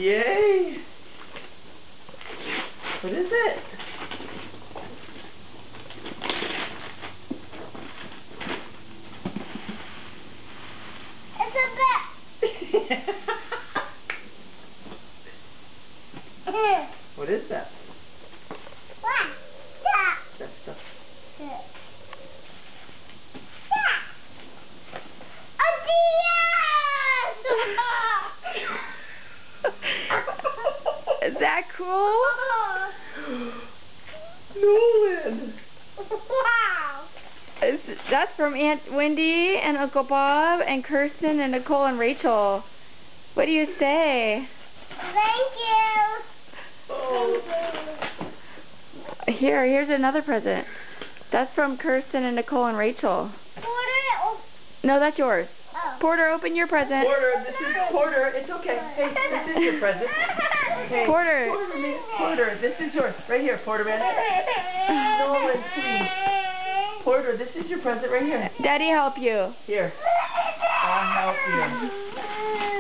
Yay! What is it? It's a bat. What is that? What? That's stuff. Is that cool? Nolan! Wow! That's from Aunt Wendy and Uncle Bob and Kirsten and Nicole and Rachel. What do you say? Thank you. Oh. Here's another present. That's from Kirsten and Nicole and Rachel. No, that's yours. Oh. Porter, open your present. Porter, this is Porter. It's okay. Hey, this is your present. Hey, Porter. Porter, this is yours. Right here, Porter man. Nolan, please. Porter, this is your present right here. Daddy help you. Here. I'll help you.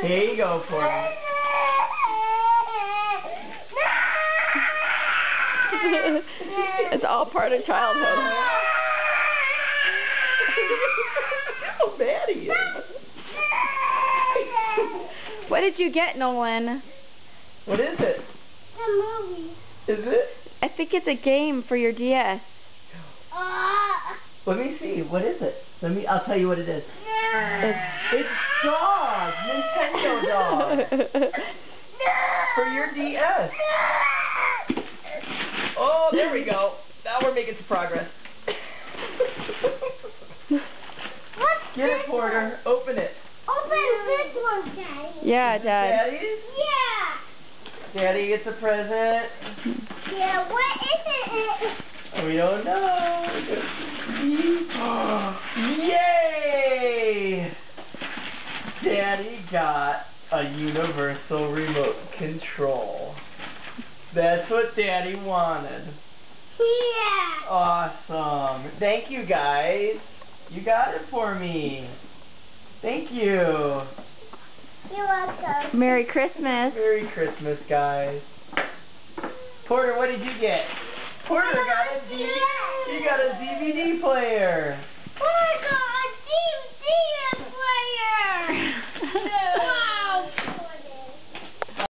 Here you go, Porter. It's all part of childhood. How bad he is. What did you get, Nolan? What is it? The movie. Is it? I think it's a game for your DS. Let me see. What is it? I'll tell you what it is. It's Dog. Nintendo Dog. For your DS. Oh, there we go. Now we're making some progress. Get it, Porter. Open it. Open this one, Daddy. Yeah, Dad. Daddy's? Yeah. Daddy gets a present. Yeah, what is it? We don't know. Yay! Daddy got a universal remote control. That's what Daddy wanted. Yeah. Awesome. Thank you, guys. You got it for me. Thank you. You're welcome. Merry Christmas. Merry Christmas, guys. Porter, what did you get? Porter got a DVD player.